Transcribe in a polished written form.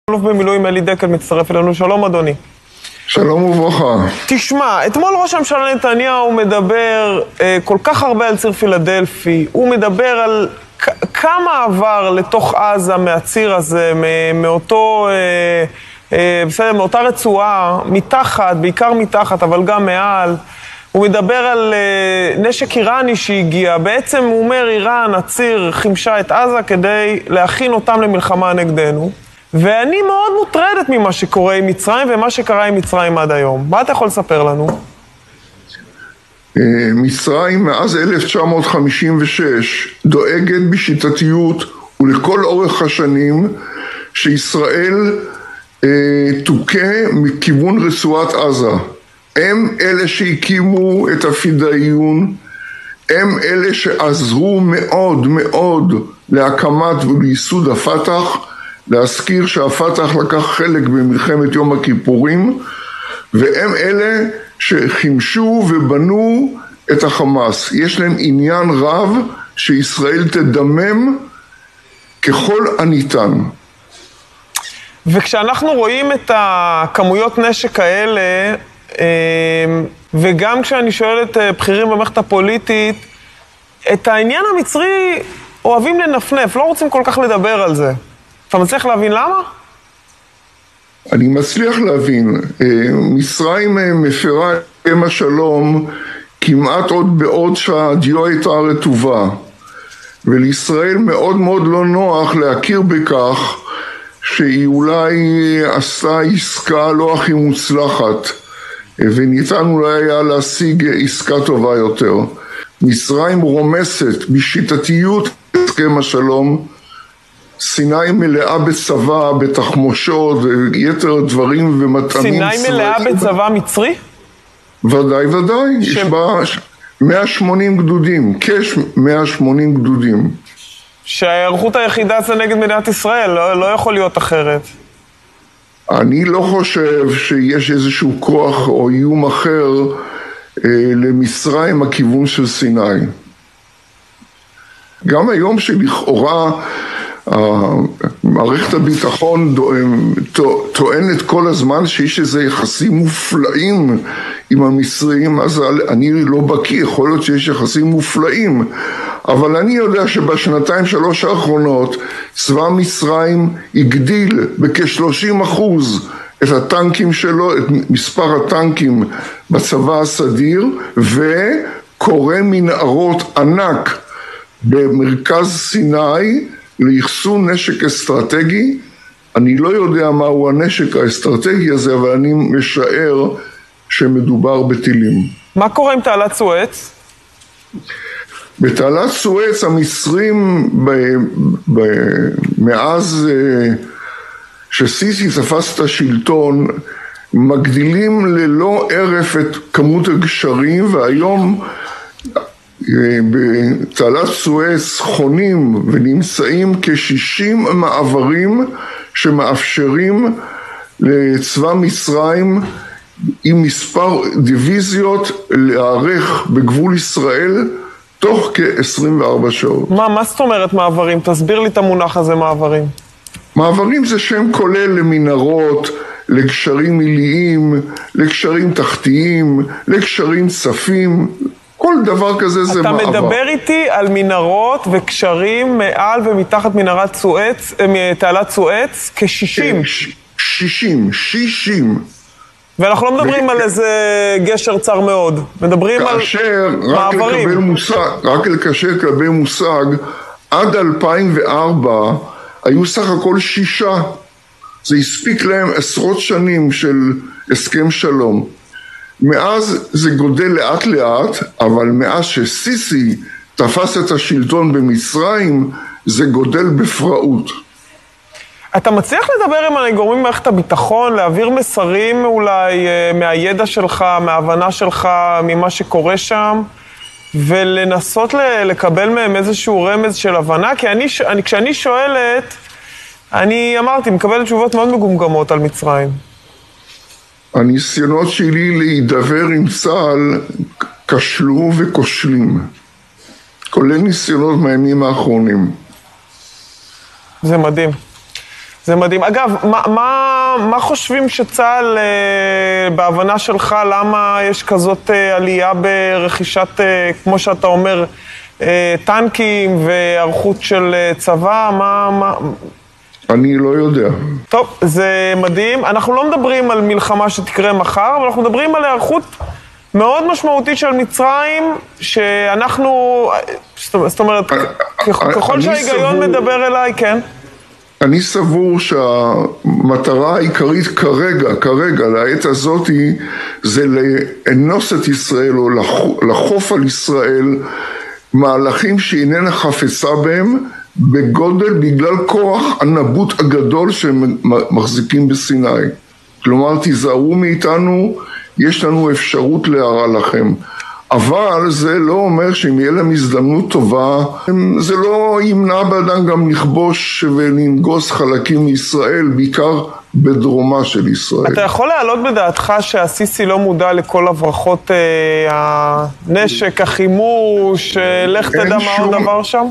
אלוף במילואים אלי דקל מצטרף אלינו. שלום אדוני. שלום וברכה. תשמע, אתמול ראש הממשלה נתניהו מדבר כל כך הרבה על ציר פילדלפי. הוא מדבר על כמה עבר לתוך עזה מהציר הזה, מאותה רצועה, מתחת, בעיקר מתחת, אבל גם מעל. הוא מדבר על נשק איראני שהגיע. בעצם הוא אומר, איראן, הציר, חימשה את עזה כדי להכין אותם למלחמה נגדנו. ואני מאוד מוטרדת ממה שקורה עם מצרים ומה שקרה עם מצרים עד היום. מה אתה יכול לספר לנו? מצרים מאז 1956 דואגת בשיטתיות ולכל אורך השנים שישראל תוקה מכיוון רצועת עזה. הם אלה שהקימו את הפידאיון, הם אלה שעזרו מאוד מאוד להקמת ולייסוד הפתח. להזכיר שהפתח לקח חלק במלחמת יום הכיפורים, והם אלה שחימשו ובנו את החמאס. יש להם עניין רב שישראל תדמם ככל הניתן. וכשאנחנו רואים את הכמויות נשק האלה, וגם כשאני שואל את בכירים במערכת הפוליטית, את העניין המצרי אוהבים לנפנף, לא רוצים כל כך לדבר על זה. אתה מצליח להבין למה? אני מצליח להבין. מצרים מפרה את הסכם השלום כמעט עוד בעוד שהדיו הייתה רטובה. ולישראל מאוד מאוד לא נוח להכיר בכך שהיא אולי עשתה עסקה לא הכי מוצלחת, וניתן אולי היה להשיג עסקה טובה יותר. מצרים רומסת בשיטתיות את הסכם השלום, סיני מלאה בצבא, בתחמושות, יתר דברים ומטעמים. סיני מלאה בצבא מצרי? ודאי, ודאי. יש בה 180 גדודים, כ-180 גדודים. שההיערכות היחידה זה נגד מדינת ישראל, לא יכול להיות אחרת. אני לא חושב שיש איזשהו כוח או איום אחר למצרים הכיוון של סיני. גם היום שלכאורה מערכת הביטחון טוענת כל הזמן שיש איזה יחסים מופלאים עם המצרים, אז אני לא בקיא, יכול להיות שיש יחסים מופלאים, אבל אני יודע שבשנתיים שלוש האחרונות צבא מצרים הגדיל בכ-30% את הטנקים שלו, את מספר הטנקים בצבא הסדיר, וקורא מנהרות ענק במרכז סיני ליחסון נשק אסטרטגי. אני לא יודע מהו הנשק האסטרטגי הזה, אבל אני משער שמדובר בטילים. מה קורה עם תעלת סואץ? בתעלת סואץ המצרים מאז שסיסי תפס את השלטון מגדילים ללא ערף את כמות הגשרים, והיום בתעלת סואץ חונים ונמצאים כ-60 מעברים שמאפשרים לצבא מצרים עם מספר דיוויזיות להיערך בגבול ישראל תוך כ-24 שעות. מה זאת אומרת מעברים? תסביר לי את המונח הזה, מעברים. מעברים זה שם כולל למנהרות, לגשרים עיליים, לגשרים תחתיים, לגשרים צפים. כל דבר כזה זה מעבר. אתה מדבר איתי על מנהרות וקשרים מעל ומתחת מנהרת סואץ, תעלת סואץ, כ-60. 60. ואנחנו לא מדברים על איזה גשר צר מאוד, מדברים על מעברים. רק לקשר לקבל מושג, עד 2004 היו סך הכל 6. זה הספיק להם עשרות שנים של הסכם שלום. מאז זה גודל לאט לאט, אבל מאז שסיסי תפס את השלטון במצרים, זה גודל בפראות. אתה מצליח לדבר עם גורמים במערכת הביטחון, להעביר מסרים אולי מהידע שלך, מההבנה שלך, ממה שקורה שם, ולנסות לקבל מהם איזשהו רמז של הבנה? כי כשאני שואלת, אני אמרתי, מקבלת תשובות מאוד מגומגמות על מצרים. הניסיונות שלי להידבר עם צה"ל כשלו וכושלים, כולל ניסיונות מהימים האחרונים. זה מדהים. זה מדהים. אגב, מה חושבים שצה"ל, בהבנה שלך, למה יש כזאת עלייה ברכישת, כמו שאתה אומר, טנקים וערכות של צבא? אני לא יודע. טוב, זה מדהים. אנחנו לא מדברים על מלחמה שתקרה מחר, אבל אנחנו מדברים על הערכות מאוד משמעותית של מצרים, שאנחנו, זאת אומרת, ככל שההיגיון מדבר אליי, כן? אני סבור שהמטרה העיקרית כרגע, לעת הזאת, זה לאנוס את ישראל או לחוף על ישראל מהלכים שאיננה חפצה בהם בגודל בגלל כוח הנבוט הגדול שהם מחזיקים בסיני. כלומר, תיזהרו מאיתנו, יש לנו אפשרות להרע לכם. אבל זה לא אומר שאם יהיה להם הזדמנות טובה, זה לא ימנע באדם גם לכבוש ולנגוס חלקים מישראל, בעיקר בדרומה של ישראל. אתה יכול להעלות בדעתך שהסיסי לא מודע לכל הברחות הנשק, החימוש, לך תדע מה עוד דבר שם?